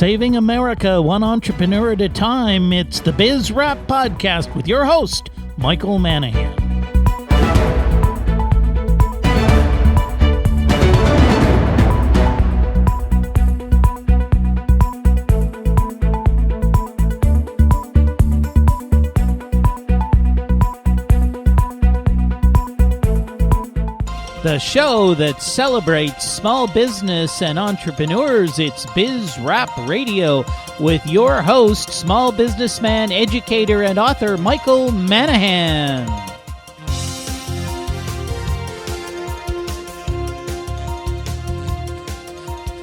Saving America one entrepreneur at a time, it's the Biz Rap Podcast with your host, Michael Manahan. The show that celebrates small business and entrepreneurs, it's Biz Rap Radio with your host, small businessman, educator, and author, Michael Manahan.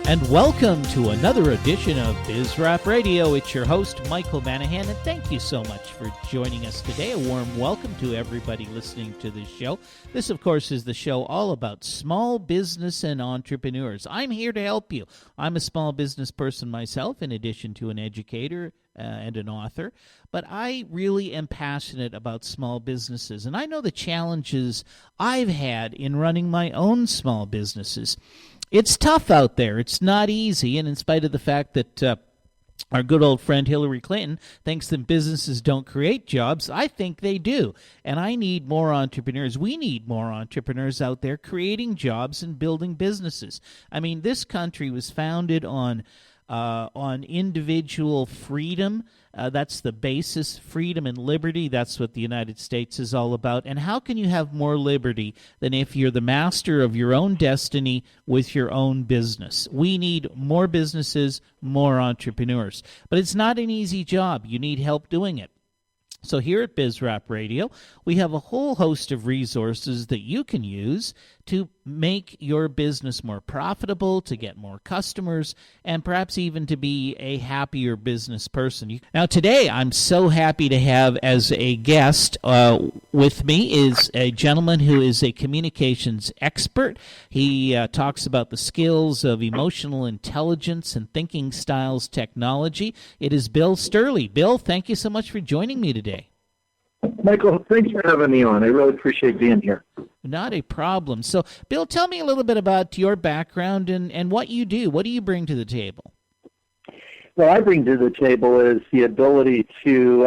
And welcome to another edition of Biz Rap Radio. It's your host, Michael Manahan, and thank you so much for joining us today. A warm welcome to everybody listening to this show. This, of course, is the show all about small business and entrepreneurs. I'm here to help you. I'm a small business person myself, in addition to an educator and an author, but I really am passionate about small businesses, and I know the challenges I've had in running my own small businesses. It's tough out there. It's not easy, and in spite of the fact that our good old friend Hillary Clinton thinks that businesses don't create jobs, I think they do, and I need more entrepreneurs. We need more entrepreneurs out there creating jobs and building businesses. I mean, this country was founded on individual freedom. That's the basis, freedom and liberty. That's what the United States is all about. And how can you have more liberty than if you're the master of your own destiny with your own business? We need more businesses, more entrepreneurs. But it's not an easy job. You need help doing it. So here at Biz Rap Radio, we have a whole host of resources that you can use to make your business more profitable, to get more customers, and perhaps even to be a happier business person. Now today, I'm so happy to have as a guest with me is a gentleman who is a communications expert. He talks about the skills of emotional intelligence and thinking styles technology. It is Bill Stierle. Bill, thank you so much for joining me today. Michael, thanks for having me on. I really appreciate being here. Not a problem. So, Bill, tell me a little bit about your background and what you do. What do you bring to the table? What I bring to the table is the ability to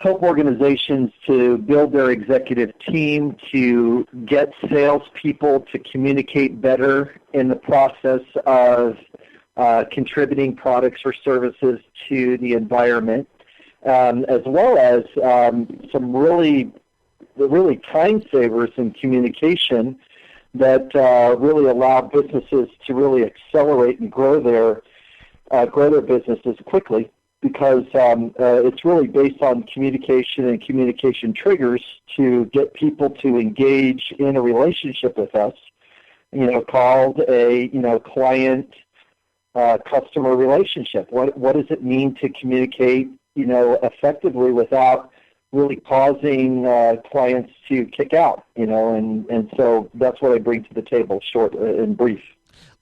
help organizations to build their executive team, to get salespeople to communicate better in the process of contributing products or services to the environment, as well as some really time savers in communication that really allow businesses to really accelerate and grow their businesses quickly, because it's really based on communication and communication triggers to get people to engage in a relationship with us, called a client customer relationship. What does it mean to communicate effectively without really causing clients to kick out, and so that's what I bring to the table, short and brief.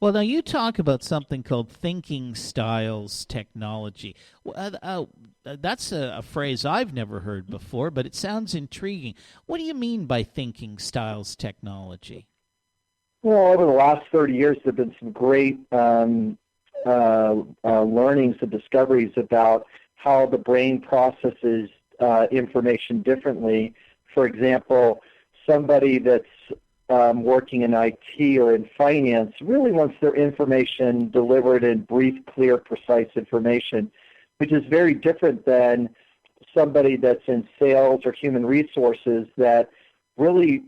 Well, now you talk about something called thinking styles technology. That's a phrase I've never heard before, but it sounds intriguing. What do you mean by thinking styles technology? Well, over the last 30 years, there have been some great learnings and discoveries about how the brain processes information differently. For example, somebody that's working in IT or in finance really wants their information delivered in brief, clear, precise information, which is very different than somebody that's in sales or human resources that really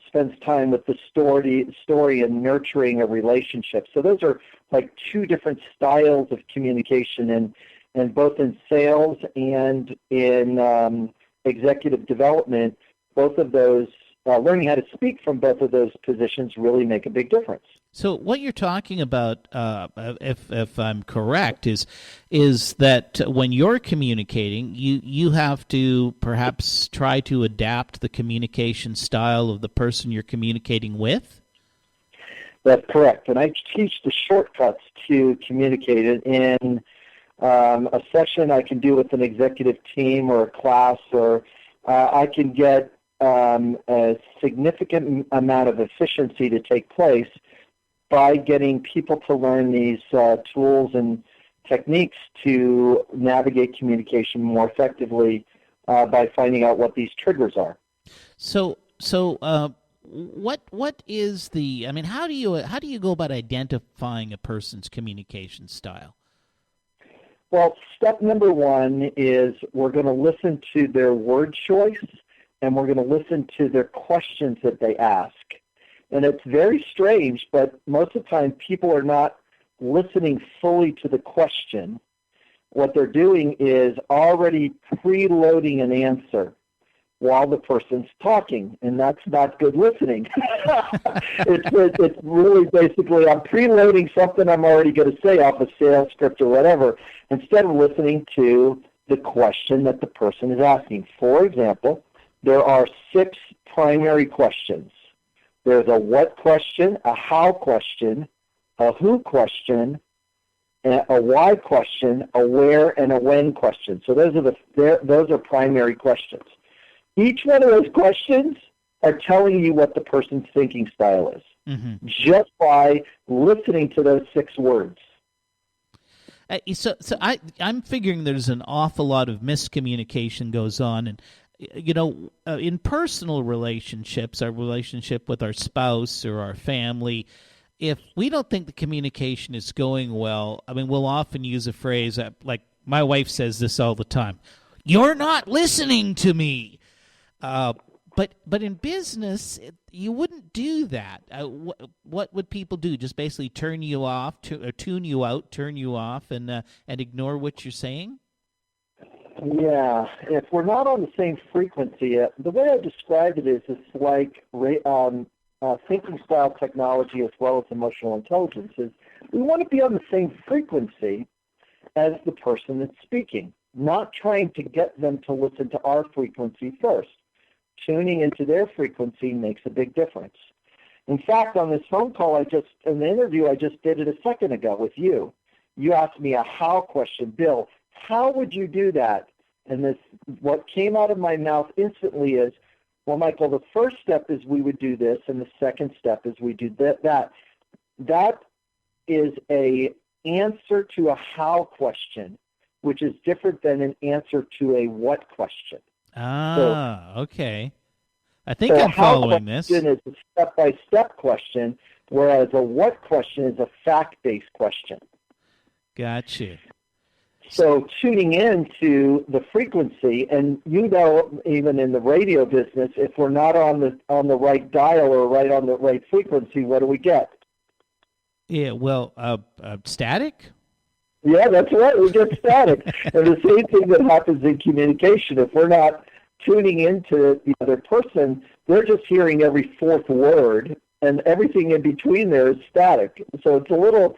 spends time with the story and nurturing a relationship. So those are like two different styles of communication, and both in sales and in executive development, both of those, learning how to speak from both of those positions really make a big difference. So what you're talking about, if I'm correct, is that when you're communicating, you have to perhaps try to adapt the communication style of the person you're communicating with? That's correct. And I teach the shortcuts to communicate it in a session I can do with an executive team or a class, or I can get a significant amount of efficiency to take place by getting people to learn these tools and techniques to navigate communication more effectively by finding out what these triggers are. What is the? I mean, how do you go about identifying a person's communication style? Well, step number one is we're going to listen to their word choice, and we're going to listen to their questions that they ask. And it's very strange, but most of the time people are not listening fully to the question. What they're doing is already preloading an answer while the person's talking, and that's not good listening. It's really basically I'm preloading something I'm already going to say off a sales script or whatever, instead of listening to the question that the person is asking. For example, there are 6 primary questions. There's a what question, a how question, a who question, a why question, a where, and a when question. So those are primary questions. Each one of those questions are telling you what the person's thinking style is, just by listening to those 6 words. So I'm figuring there's an awful lot of miscommunication goes on, and in personal relationships, our relationship with our spouse or our family, if we don't think the communication is going well, I mean, we'll often use a phrase like my wife says this all the time: "You're not listening to me." But in business, you wouldn't do that. What would people do? Just basically turn you off, or tune you out, turn you off, and ignore what you're saying? Yeah, if we're not on the same frequency, the way I describe it is it's like thinking style technology as well as emotional intelligence. Is we want to be on the same frequency as the person that's speaking, not trying to get them to listen to our frequency first. Tuning into their frequency makes a big difference. In fact, on this phone call in the interview I just did it a second ago with you, you asked me a how question. Bill, how would you do that? And what came out of my mouth instantly is, well, Michael, the first step is we would do this, and the second step is we do that. That is a answer to a how question, which is different than an answer to a what question. Okay. I think I'm following this. A how question is a step-by-step question, whereas a what question is a fact-based question. Gotcha. So tuning in to the frequency, and even in the radio business, if we're not on the right dial or right on the right frequency, what do we get? Yeah, well, static? Yeah, that's right. We get static. And the same thing that happens in communication. If we're not tuning into the other person, they're just hearing every 4th word, and everything in between there is static. So it's a little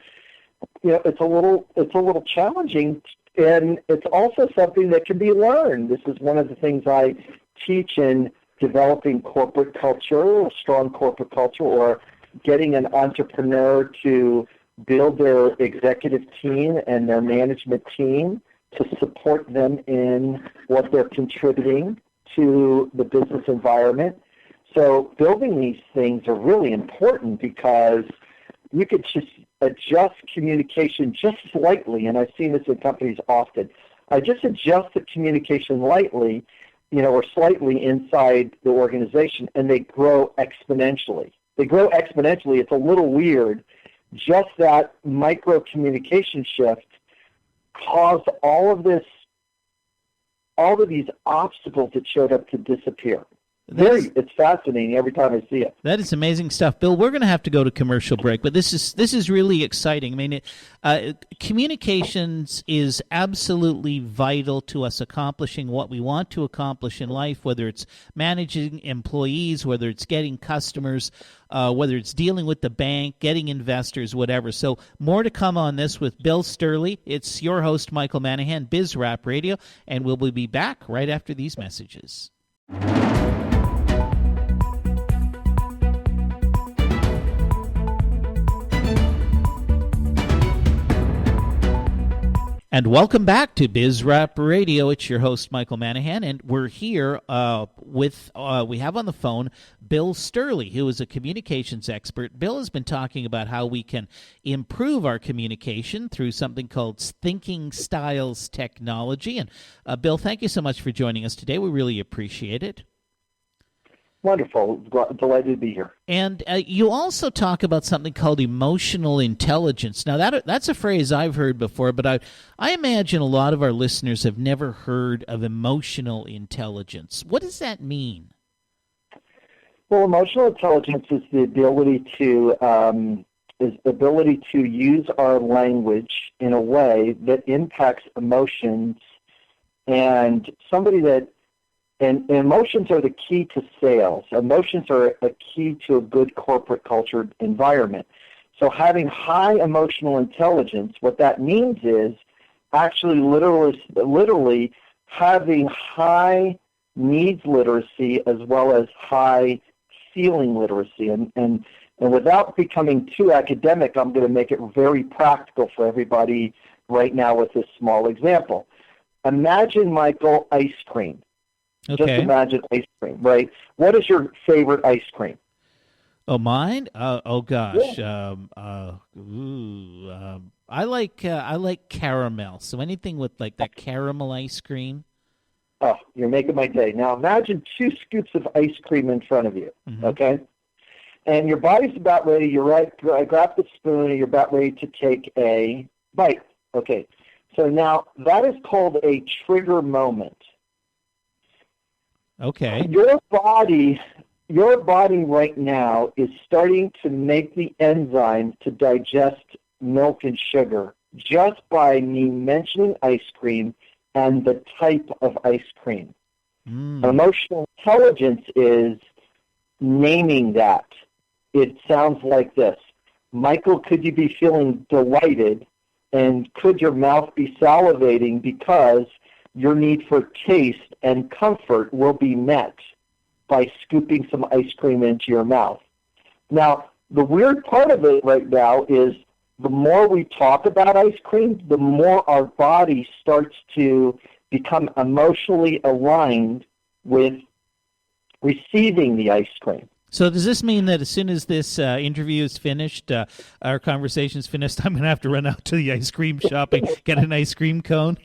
challenging, and it's also something that can be learned. This is one of the things I teach in developing corporate culture, a strong corporate culture, or getting an entrepreneur to build their executive team and their management team to support them in what they're contributing to the business environment. So building these things are really important because you could just adjust communication just slightly, and I've seen this in companies often. I just adjust the communication lightly, or slightly inside the organization, and they grow exponentially. It's a little weird. Just that micro communication shift caused all of these obstacles that showed up to disappear. It's fascinating every time I see it. That is amazing stuff, Bill. We're going to have to go to commercial break, but this is really exciting. I mean, communications is absolutely vital to us accomplishing what we want to accomplish in life, whether it's managing employees, whether it's getting customers, whether it's dealing with the bank, getting investors, whatever. So more to come on this with Bill Stierle. It's your host, Michael Manahan, BizRap Radio, and we'll be back right after these messages. And welcome back to Biz Rap Radio. It's your host, Michael Manahan, and we're here we have on the phone Bill Stierle, who is a communications expert. Bill has been talking about how we can improve our communication through something called thinking styles technology. And Bill, thank you so much for joining us today. We really appreciate it. Wonderful. Delighted to be here. And you also talk about something called emotional intelligence. Now, that's a phrase I've heard before, but I imagine a lot of our listeners have never heard of emotional intelligence. What does that mean? Well, emotional intelligence is the ability to use our language in a way that impacts emotions, and And emotions are the key to sales. Emotions are a key to a good corporate culture environment. So having high emotional intelligence, what that means is actually literally having high needs literacy as well as high feeling literacy. And without becoming too academic, I'm going to make it very practical for everybody right now with this small example. Imagine, Michael, ice cream. Okay. Just imagine ice cream, right? What is your favorite ice cream? Oh, mine? Oh gosh. Yeah. I like caramel. So anything with like that caramel ice cream. Oh, you're making my day. Now imagine 2 scoops of ice cream in front of you, okay? And your body's about ready. You're right. Grab the spoon, and you're about ready to take a bite. Okay. So now that is called a trigger moment. Okay. Your body right now is starting to make the enzymes to digest milk and sugar just by me mentioning ice cream and the type of ice cream. Emotional intelligence is naming that. It sounds like this. Michael, could you be feeling delighted, and could your mouth be salivating because your need for taste and comfort will be met by scooping some ice cream into your mouth. Now, the weird part of it right now is the more we talk about ice cream, the more our body starts to become emotionally aligned with receiving the ice cream. So does this mean that as soon as this interview is finished, our conversation's finished, I'm going to have to run out to the ice cream shop and get an ice cream cone?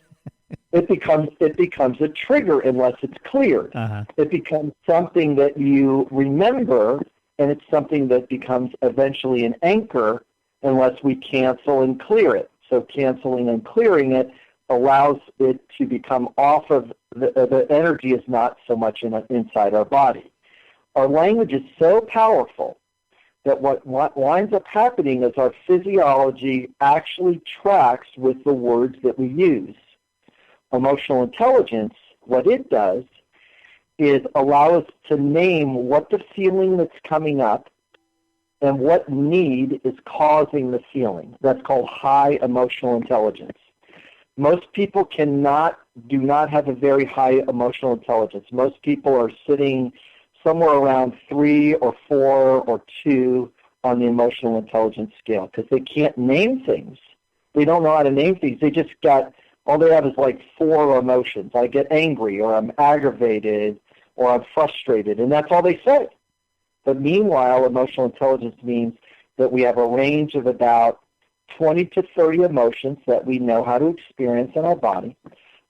It becomes a trigger unless it's cleared. It becomes something that you remember, and it's something that becomes eventually an anchor unless we cancel and clear it. So canceling and clearing it allows it to become off of the energy is not so much inside our body. Our language is so powerful that what winds up happening is our physiology actually tracks with the words that we use. Emotional intelligence, what it does is allow us to name what the feeling that's coming up and what need is causing the feeling. That's called high emotional intelligence. Most people do not have a very high emotional intelligence. Most people are sitting somewhere around 3 or 4 or 2 on the emotional intelligence scale because they can't name things. They don't know how to name things. All they have is like 4 emotions. I get angry, or I'm aggravated, or I'm frustrated, and that's all they say. But meanwhile, emotional intelligence means that we have a range of about 20 to 30 emotions that we know how to experience in our body,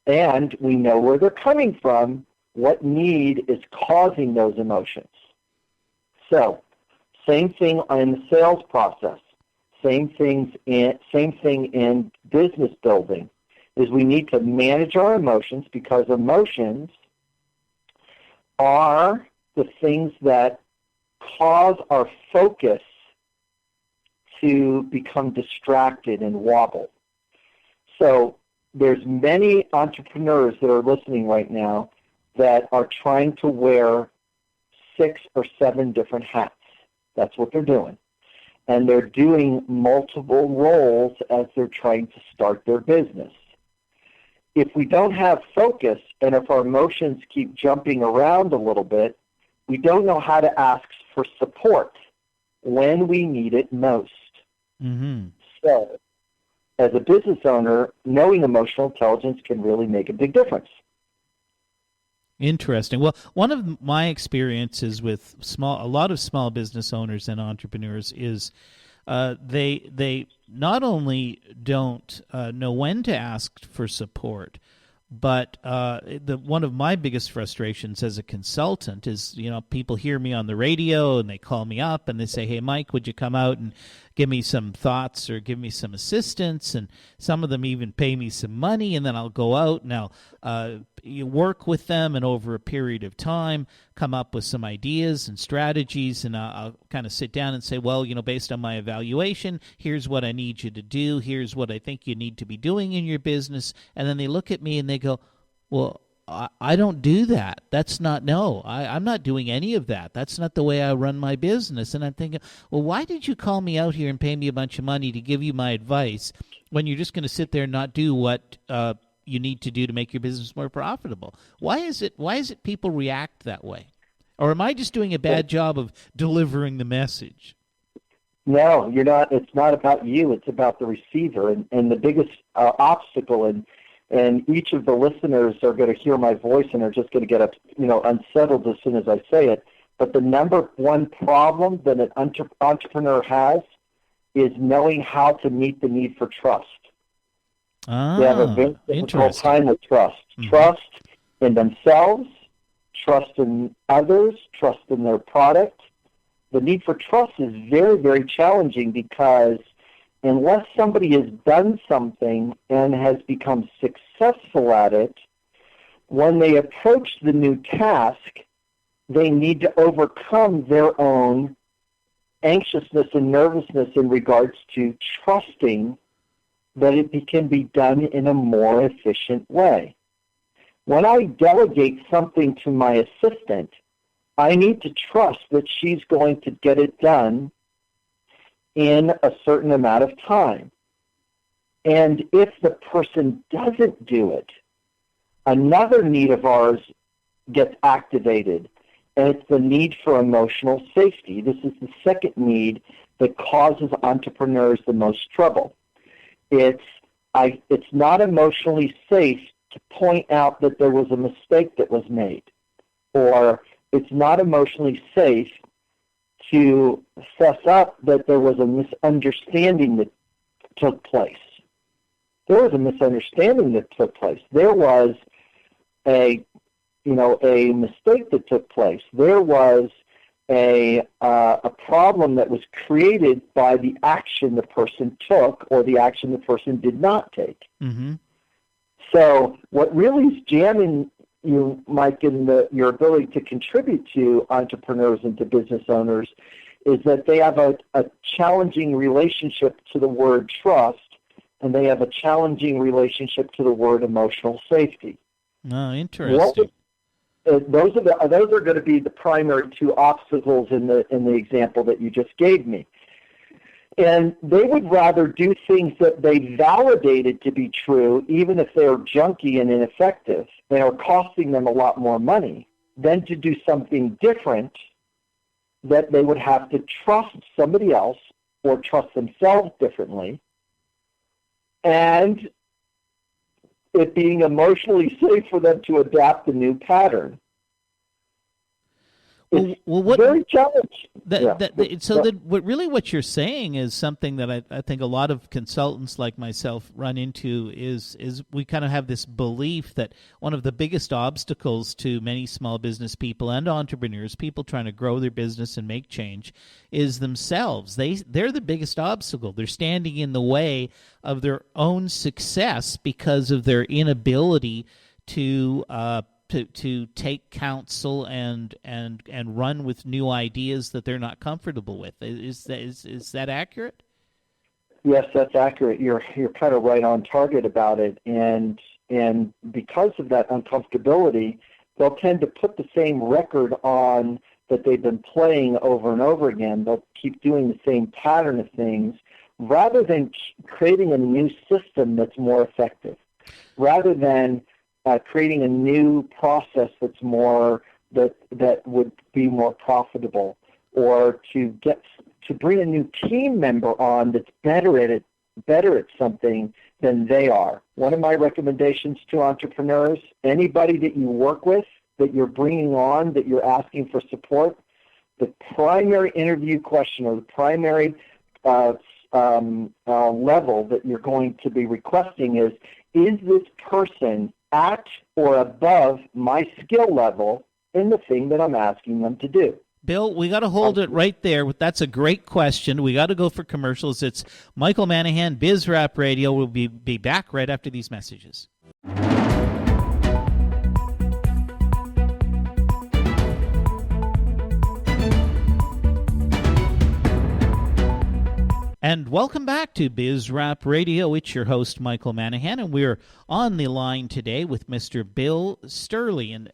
and we know where they're coming from, what need is causing those emotions. So, same thing in the sales process, same thing in business building, is we need to manage our emotions because emotions are the things that cause our focus to become distracted and wobble. So there's many entrepreneurs that are listening right now that are trying to wear 6 or 7 different hats. That's what they're doing. And they're doing multiple roles as they're trying to start their business. If we don't have focus and if our emotions keep jumping around a little bit, we don't know how to ask for support when we need it most. Mm-hmm. So as a business owner, knowing emotional intelligence can really make a big difference. Interesting. Well, one of my experiences with a lot of small business owners and entrepreneurs is they not only don't know when to ask for support, but one of my biggest frustrations as a consultant is, people hear me on the radio and they call me up and they say, "Hey, Mike, would you come out and give me some thoughts or give me some assistance?" And some of them even pay me some money, and then I'll go out and I'll you work with them, and over a period of time come up with some ideas and strategies, and I'll kind of sit down and say, well, based on my evaluation, here's what I need you to do, here's what I think you need to be doing in your business. And then they look at me and they go, well, I don't do that. I'm not doing any of that. That's not the way I run my business. And I'm thinking, well, why did you call me out here and pay me a bunch of money to give you my advice when you're just going to sit there and not do what you need to do to make your business more profitable? Why is it people react that way? Or am I just doing a bad job of delivering the message? No, you're not. It's not about you. It's about the receiver. And the biggest obstacle, and each of the listeners are going to hear my voice and are just going to get unsettled as soon as I say it. But the number one problem that an entrepreneur has is knowing how to meet the need for trust. They have a very difficult time with trust. Mm-hmm. Trust in themselves, trust in others, trust in their product. The need for trust is very, very challenging because unless somebody has done something and has become successful at it, when they approach the new task, they need to overcome their own anxiousness and nervousness in regards to trusting that it can be done in a more efficient way. When I delegate something to my assistant, I need to trust that she's going to get it done in a certain amount of time. And if the person doesn't do it, another need of ours gets activated, and it's the need for emotional safety. This is the second need that causes entrepreneurs the most trouble. It's not emotionally safe to point out that there was a mistake that was made, or it's not emotionally safe to fess up that there was a misunderstanding that took place. There was a misunderstanding that took place. There was a mistake that took place. There was a problem that was created by the action the person took or the action the person did not take. Mm-hmm. So what really is jamming you, Mike, in your ability to contribute to entrepreneurs and to business owners is that they have a challenging relationship to the word trust, and they have a challenging relationship to the word emotional safety. Oh, interesting. Those are going to be the primary two obstacles in the example that you just gave me. And they would rather do things that they validated to be true, even if they're junky and ineffective, and are costing them a lot more money, than to do something different that they would have to trust somebody else or trust themselves differently, and it being emotionally safe for them to adapt a new pattern. Very challenging. What you're saying is something that I think a lot of consultants like myself run into is we kind of have this belief that one of the biggest obstacles to many small business people and entrepreneurs, people trying to grow their business and make change, is themselves. They're the biggest obstacle. They're standing in the way of their own success because of their inability to take counsel and run with new ideas that they're not comfortable with. Is that accurate? Yes, that's accurate. You're kind of right on target about it, and because of that uncomfortability, they'll tend to put the same record on that they've been playing over and over again. They'll keep doing the same pattern of things rather than creating a new system that's more effective, rather than creating a new process that's more that would be more profitable, or to bring a new team member on that's better at it better at something than they are. One of my recommendations to entrepreneurs, anybody that you work with, that you're bringing on, that you're asking for support, the primary interview question or the primary level that you're going to be requesting is this person at or above my skill level in the thing that I'm asking them to do? Bill, we got to hold it right there. That's a great question. We got to go for commercials. It's Michael Manahan, BizRap Radio. We'll be back right after these messages. And welcome back to BizRap Radio. It's your host, Michael Manahan, and we're on the line today with Mr. Bill Stierle. And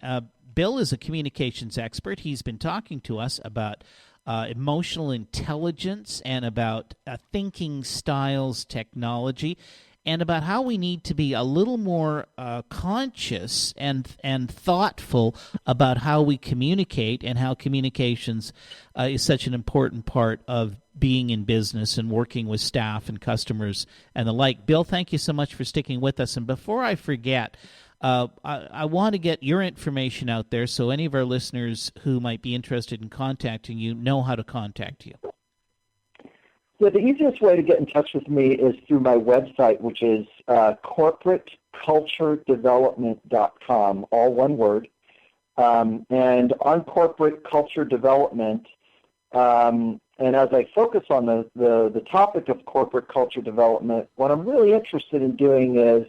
Bill is a communications expert. He's been talking to us about emotional intelligence and about thinking styles technology, and about how we need to be a little more conscious and thoughtful about how we communicate, and how communications is such an important part of being in business and working with staff and customers and the like. Bill, thank you so much for sticking with us. And before I forget, I want to get your information out there so any of our listeners who might be interested in contacting you know how to contact you. Yeah, the easiest way to get in touch with me is through my website, which is corporateculturedevelopment.com, all one word. And on corporate culture development, and as I focus on the topic of corporate culture development, what I'm really interested in doing is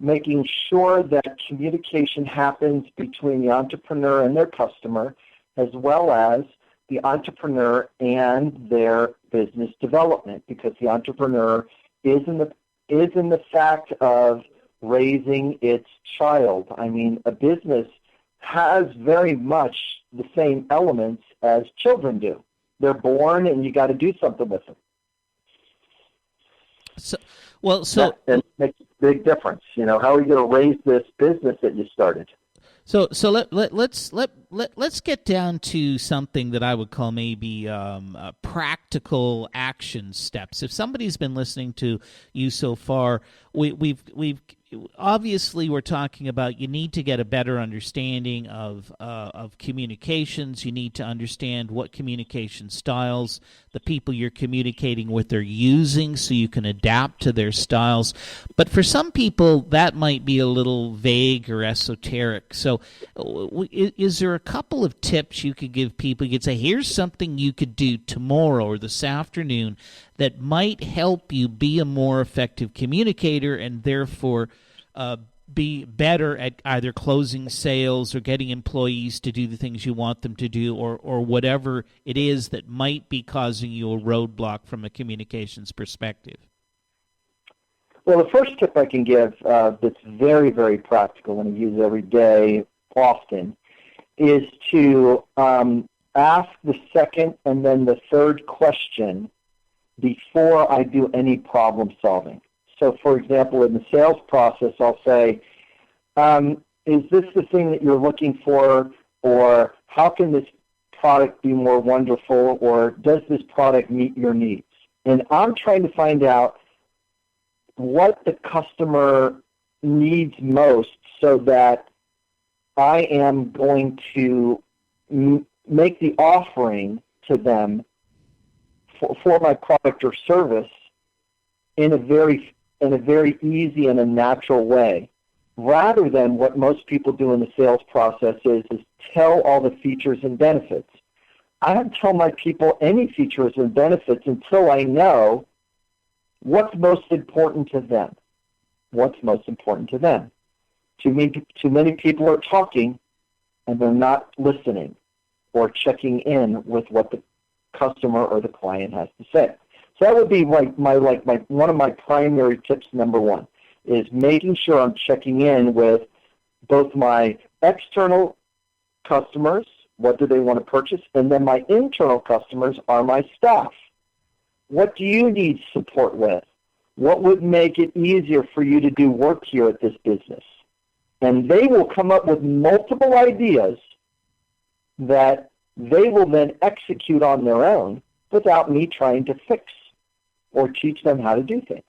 making sure that communication happens between the entrepreneur and their customer, as well as the entrepreneur and their business development, because the entrepreneur is in the fact of raising its child. I mean, a business has very much the same elements as children do. They're born, and you got to do something with them. And it makes a big difference. You know, how are you going to raise this business that you started? So let's get down to something that I would call maybe practical action steps. If somebody's been listening to you so far, we've obviously we're talking about you need to get a better understanding of communications. You need to understand what communication styles the people you're communicating with are using, so you can adapt to their styles. But for some people, that might be a little vague or esoteric. So is there a couple of tips you could give people? You could say, here's something you could do tomorrow or this afternoon that might help you be a more effective communicator, and therefore be better at either closing sales or getting employees to do the things you want them to do, or whatever it is that might be causing you a roadblock from a communications perspective? Well, the first tip I can give that's very, very practical and I use every day often is to ask the second and then the third question before I do any problem solving. So, for example, in the sales process, I'll say, is this the thing that you're looking for, or how can this product be more wonderful, or does this product meet your needs? And I'm trying to find out what the customer needs most so that I am going to make the offering to them for my product or service in a very easy and a natural way, rather than what most people do in the sales process is tell all the features and benefits. I don't tell my people any features and benefits until I know what's most important to them. What's most important to them. Too many people are talking and they're not listening or checking in with what the customer or the client has to say. So that would be my one of my primary tips. Number one is making sure I'm checking in with both my external customers, what do they want to purchase, and then my internal customers are my staff. What do you need support with? What would make it easier for you to do work here at this business? And they will come up with multiple ideas that they will then execute on their own without me trying to fix or teach them how to do things.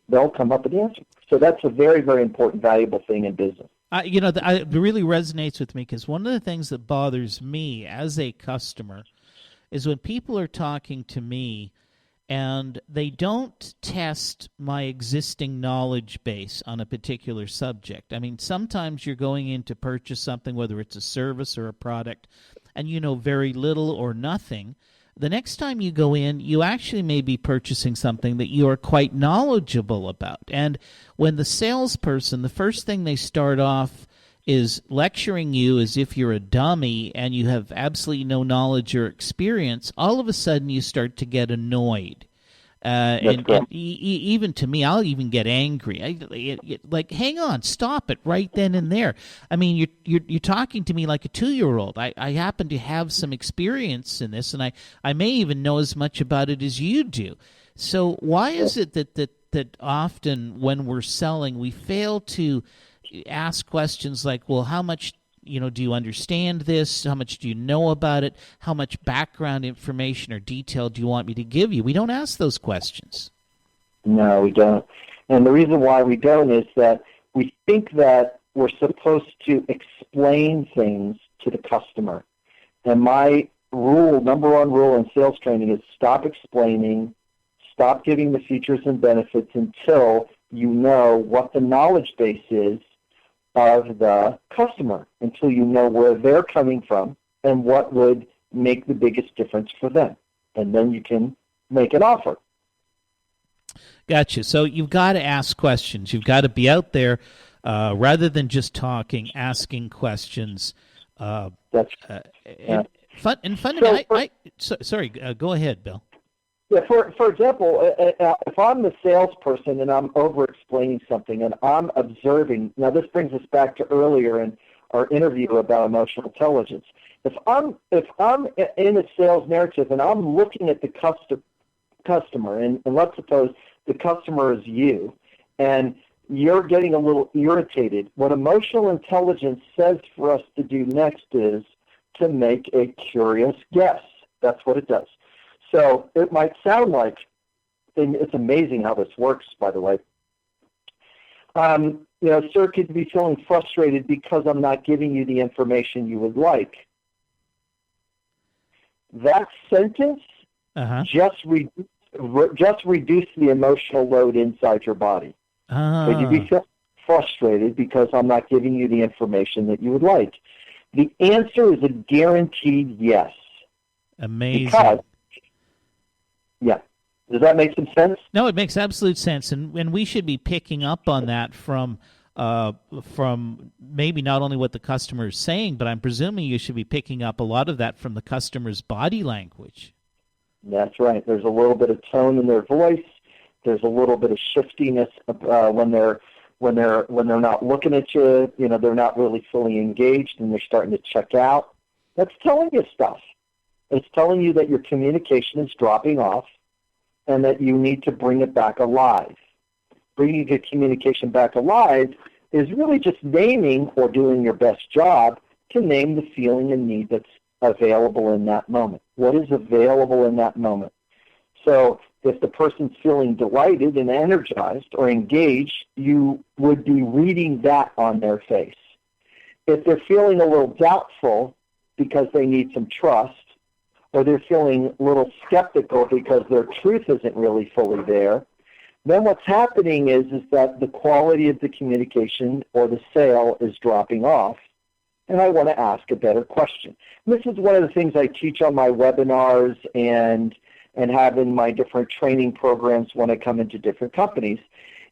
they'll come up with the answer. So that's a very, very important, valuable thing in business. It really resonates with me because one of the things that bothers me as a customer is when people are talking to me and they don't test my existing knowledge base on a particular subject. I mean, sometimes you're going in to purchase something, whether it's a service or a product, and you know very little or nothing. The next time you go in, you actually may be purchasing something that you are quite knowledgeable about. And when the salesperson, the first thing they start off is lecturing you as if you're a dummy and you have absolutely no knowledge or experience, all of a sudden you start to get annoyed. And even to me, I'll even get angry. Like, hang on, stop it right then and there. I mean, you're talking to me like a 2-year-old. I happen to have some experience in this, and I may even know as much about it as you do. So why is it that often when we're selling, we fail to ask questions like, well, how much do you understand this? How much do you know about it? How much background information or detail do you want me to give you? We don't ask those questions. No, we don't. And the reason why we don't is that we think that we're supposed to explain things to the customer. And my number one rule in sales training is stop explaining, stop giving the features and benefits until you know what the knowledge base is of the customer, until you know where they're coming from and what would make the biggest difference for them. And then you can make an offer. Gotcha. So you've got to ask questions. You've got to be out there rather than just talking, asking questions. Fundamentally, sorry, go ahead, Bill. Yeah, for example, if I'm the salesperson and I'm over-explaining something and I'm observing, now this brings us back to earlier in our interview about emotional intelligence. If I'm in a sales narrative and I'm looking at the customer, and let's suppose the customer is you, and you're getting a little irritated, what emotional intelligence says for us to do next is to make a curious guess. That's what it does. So it might sound like, and it's amazing how this works, by the way. Sir, could you be feeling frustrated because I'm not giving you the information you would like? That sentence just reduce the emotional load inside your body. Could you be feeling frustrated because I'm not giving you the information that you would like? The answer is a guaranteed yes. Amazing. Yeah. Does that make some sense? No, it makes absolute sense, and we should be picking up on that from maybe not only what the customer is saying, but I'm presuming you should be picking up a lot of that from the customer's body language. That's right. There's a little bit of tone in their voice. There's a little bit of shiftiness when they're not looking at you. They're not really fully engaged, and they're starting to check out. That's telling you stuff. It's telling you that your communication is dropping off and that you need to bring it back alive. Bringing your communication back alive is really just naming or doing your best job to name the feeling and need that's available in that moment. What is available in that moment? So if the person's feeling delighted and energized or engaged, you would be reading that on their face. If they're feeling a little doubtful because they need some trust, or they're feeling a little skeptical because their truth isn't really fully there, then what's happening is that the quality of the communication or the sale is dropping off, and I want to ask a better question. And this is one of the things I teach on my webinars and have in my different training programs when I come into different companies,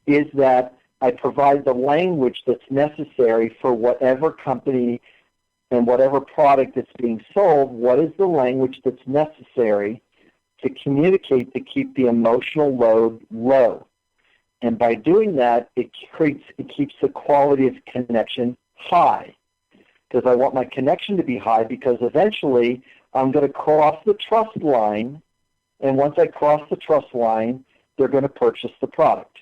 is that I provide the language that's necessary for whatever company and whatever product that's being sold. What is the language that's necessary to communicate to keep the emotional load low? And by doing that, it keeps the quality of connection high, because I want my connection to be high, because eventually I'm going to cross the trust line, and once I cross the trust line, they're going to purchase the product.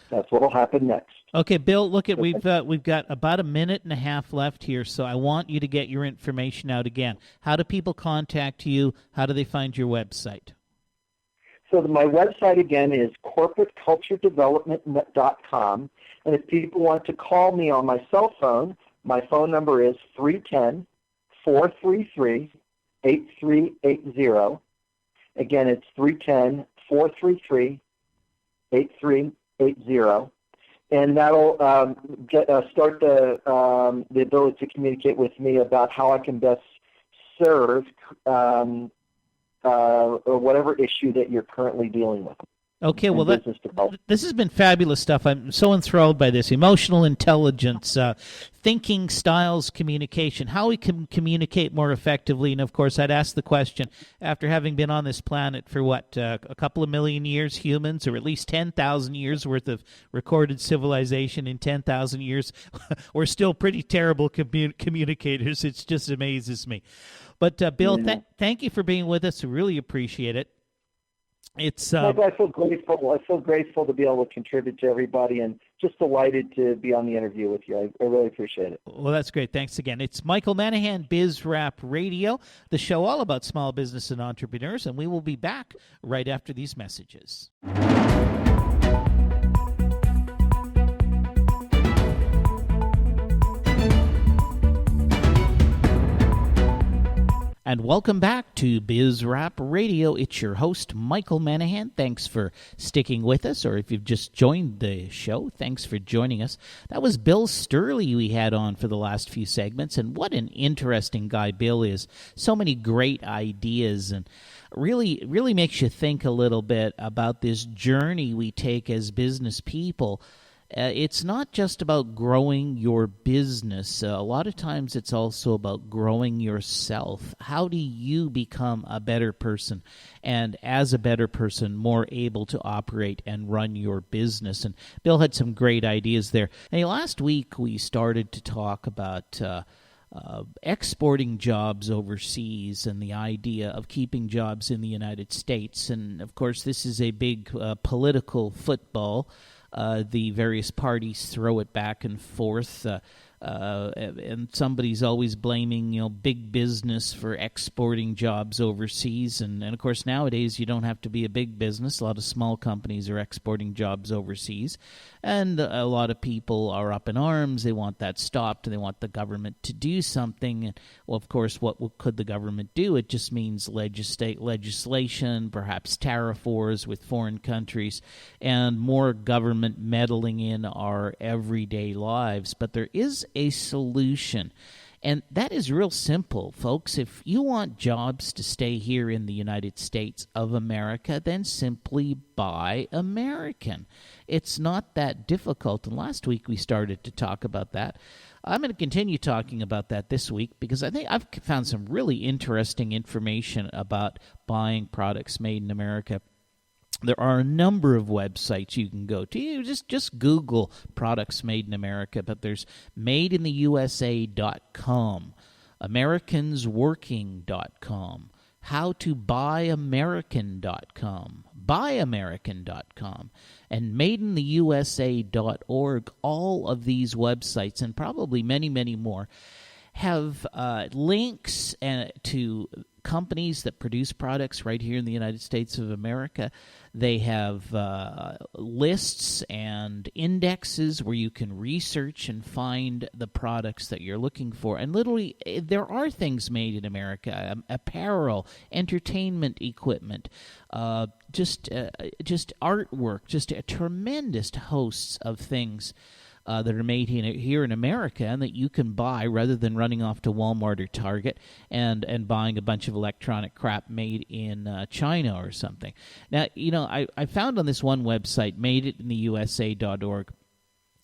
That's what will happen next. Okay, Bill, we've got about a minute and a half left here, so I want you to get your information out again. How do people contact you? How do they find your website? So my website, again, is corporateculturedevelopment.com. And if people want to call me on my cell phone, my phone number is 310-433-8380. Again, it's 310-433-8380. And that'll start the ability to communicate with me about how I can best serve or whatever issue that you're currently dealing with. Okay, well, this has been fabulous stuff. I'm so enthralled by this. Emotional intelligence, thinking styles, communication, how we can communicate more effectively. And, of course, I'd ask the question, after having been on this planet for, a couple of million years, humans, or at least 10,000 years worth of recorded civilization in 10,000 years, we're still pretty terrible communicators. It just amazes me. But, Bill, thank you for being with us. We really appreciate it. It's I feel grateful. I feel grateful to be able to contribute to everybody, and just delighted to be on the interview with you. I really appreciate it. Well, that's great. Thanks again. It's Michael Manahan, Biz Rap Radio, the show all about small business and entrepreneurs, and we will be back right after these messages. And welcome back to Biz Rap Radio. It's your host, Michael Manahan. Thanks for sticking with us, or if you've just joined the show, thanks for joining us. That was Bill Stierle we had on for the last few segments, and what an interesting guy Bill is. So many great ideas, and really makes you think a little bit about this journey we take as business people. It's not just about growing your business. A lot of times it's also about growing yourself. How do you become a better person, and as a better person, more able to operate and run your business? And Bill had some great ideas there. Hey, last week we started to talk about exporting jobs overseas and the idea of keeping jobs in the United States. And, of course, this is a big political football. The various parties throw it back and forth, and somebody's always blaming, big business for exporting jobs overseas. And of course, nowadays you don't have to be a big business. A lot of small companies are exporting jobs overseas, and a lot of people are up in arms. They want that stopped, and they want the government to do something. And, well, of course, what could the government do? It just means legislation, perhaps tariff wars with foreign countries, and more government meddling in our everyday lives. But there is a solution, and that is real simple, folks. If you want jobs to stay here in the United States of America, then simply buy American. It's not that difficult, and last week we started to talk about that. I'm going to continue talking about that this week, because I think I've found some really interesting information about buying products made in America. There are a number of websites you can go to. You just Google products made in America, but there's madeintheusa.com, americansworking.com, howtobuyamerican.com, buyamerican.com, and madeintheusa.org. All of these websites, and probably many, many more, have links to companies that produce products right here in the United States of America. They have lists and indexes where you can research and find the products that you're looking for. And literally, there are things made in America: apparel, entertainment equipment, just artwork, just a tremendous hosts of things that are made here in America, and that you can buy rather than running off to Walmart or Target and buying a bunch of electronic crap made in China or something. Now, I found on this one website, madeintheusa.org,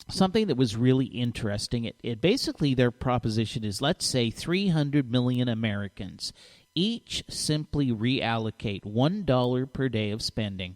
something that was really interesting. It basically, their proposition is, let's say 300 million Americans each simply reallocate $1 per day of spending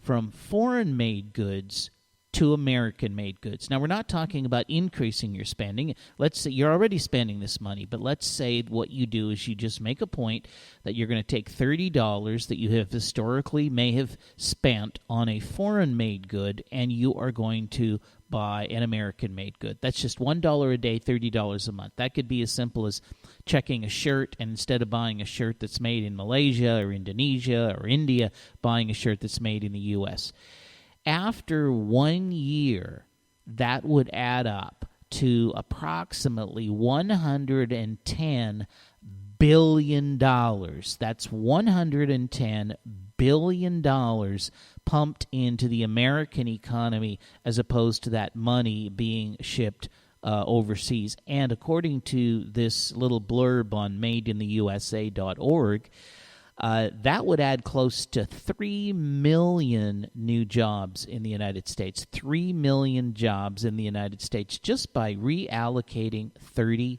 from foreign-made goods to American-made goods. Now, we're not talking about increasing your spending. Let's say you're already spending this money, but let's say what you do is you just make a point that you're going to take $30 that you have historically may have spent on a foreign-made good, and you are going to buy an American-made good. That's just $1 a day, $30 a month. That could be as simple as checking a shirt, and instead of buying a shirt that's made in Malaysia or Indonesia or India, buying a shirt that's made in the U.S. After 1 year, that would add up to approximately $110 billion. That's $110 billion pumped into the American economy as opposed to that money being shipped overseas. And according to this little blurb on madeintheusa.org, that would add close to 3 million new jobs in the United States. 3 million jobs in the United States just by reallocating $30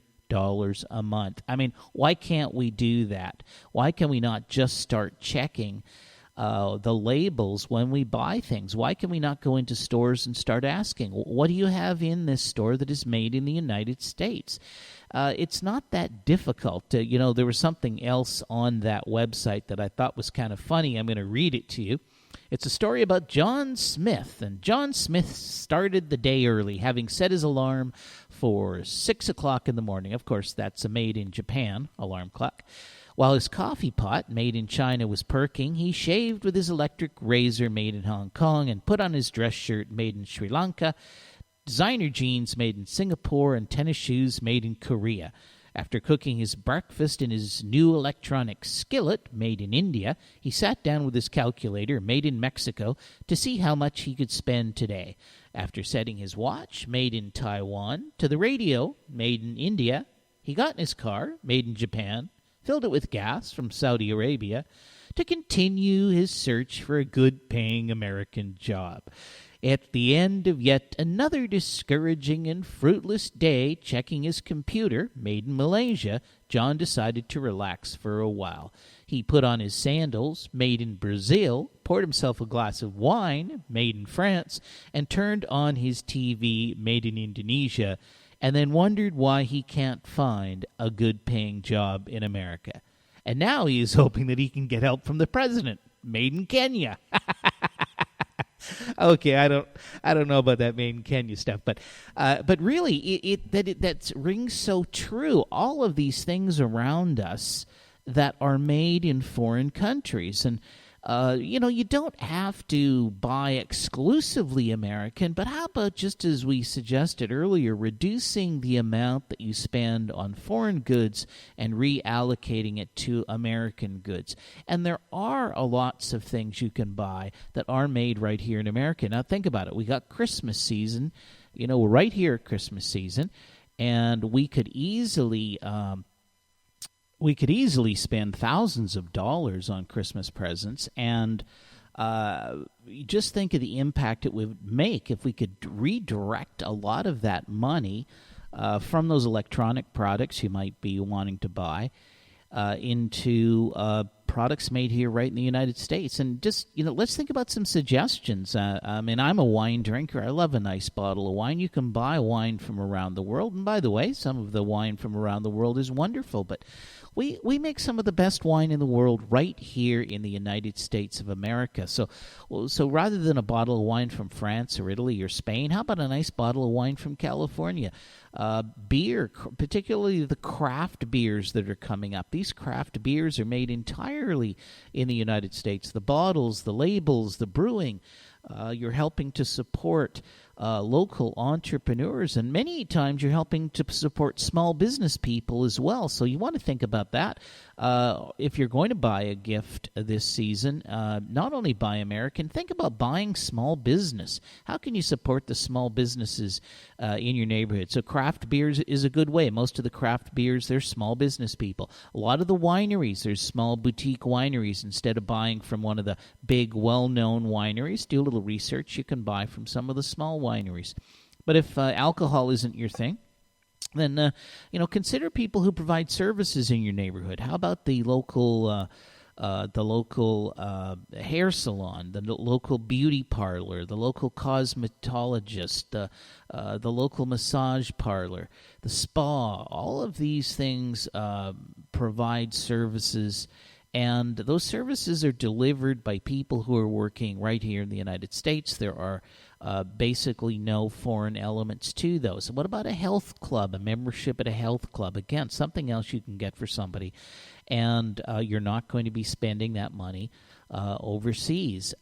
a month. I mean, why can't we do that? Why can we not just start checking the labels when we buy things? Why can we not go into stores and start asking, what do you have in this store that is made in the United States? It's not that difficult. There was something else on that website that I thought was kind of funny. I'm going to read it to you. It's a story about John Smith, and John Smith started the day early, having set his alarm for 6 o'clock in the morning. Of course, that's a made-in-Japan alarm clock. While his coffee pot, made in China, was perking, he shaved with his electric razor made in Hong Kong and put on his dress shirt made in Sri Lanka, designer jeans made in Singapore, and tennis shoes made in Korea. After cooking his breakfast in his new electronic skillet made in India, he sat down with his calculator made in Mexico to see how much he could spend today. After setting his watch made in Taiwan to the radio made in India, he got in his car made in Japan, filled it with gas from Saudi Arabia, to continue his search for a good-paying American job. At the end of yet another discouraging and fruitless day checking his computer, made in Malaysia, John decided to relax for a while. He put on his sandals, made in Brazil, poured himself a glass of wine, made in France, and turned on his TV, made in Indonesia, and then wondered why he can't find a good-paying job in America. And now he is hoping that he can get help from the president, made in Kenya. Okay, I don't know about that made in Kenya stuff, but really, that rings so true. All of these things around us that are made in foreign countries, and you don't have to buy exclusively American, but how about, just as we suggested earlier, reducing the amount that you spend on foreign goods and reallocating it to American goods? And there are lots of things you can buy that are made right here in America. Now think about it. We got Christmas season, right here at Christmas season, and we could easily spend thousands of dollars on Christmas presents, and just think of the impact it would make if we could redirect a lot of that money from those electronic products you might be wanting to buy into products made here right in the United States. And just, let's think about some suggestions. I'm a wine drinker. I love a nice bottle of wine. You can buy wine from around the world. And by the way, some of the wine from around the world is wonderful, but we make some of the best wine in the world right here in the United States of America. So rather than a bottle of wine from France or Italy or Spain, how about a nice bottle of wine from California? Beer, particularly the craft beers that are coming up. These craft beers are made entirely in the United States. The bottles, the labels, the brewing. You're helping to support local entrepreneurs, and many times you're helping to support small business people as well. So you want to think about that. If you're going to buy a gift this season, not only buy American, think about buying small business. How can you support the small businesses in your neighborhood? So craft beers is a good way. Most of the craft beers, they're small business people. A lot of the wineries, there's small boutique wineries. Instead of buying from one of the big, well-known wineries, do a little research. You can buy from some of the small wineries. But if alcohol isn't your thing, then consider people who provide services in your neighborhood. How about the local hair salon, the local beauty parlor, the local cosmetologist, the local massage parlor, the spa? All of these things provide services And those services are delivered by people who are working right here in the United States. There are basically no foreign elements to those. What about a health club, a membership at a health club? Again, something else you can get for somebody, and you're not going to be spending that money overseas.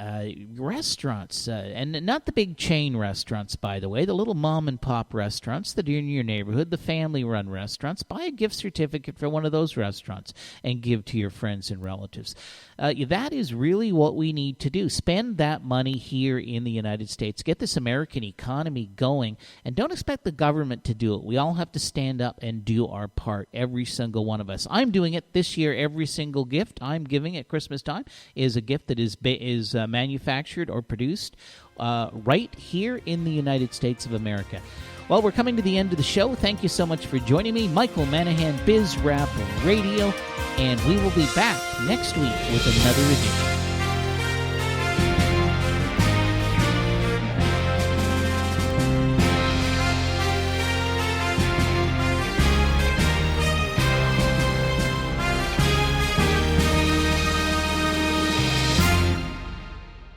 Restaurants, and not the big chain restaurants, by the way, the little mom-and-pop restaurants that are in your neighborhood, the family-run restaurants. Buy a gift certificate for one of those restaurants and give to your friends and relatives. That is really what we need to do. Spend that money here in the United States. Get this American economy going, and don't expect the government to do it. We all have to stand up and do our part, every single one of us. I'm doing it this year. Every single gift I'm giving at Christmas time is a gift that is manufactured or produced right here in the United States of America. Well, we're coming to the end of the show. Thank you so much for joining me, Michael Manahan, Biz Rap Radio, and we will be back next week with another edition.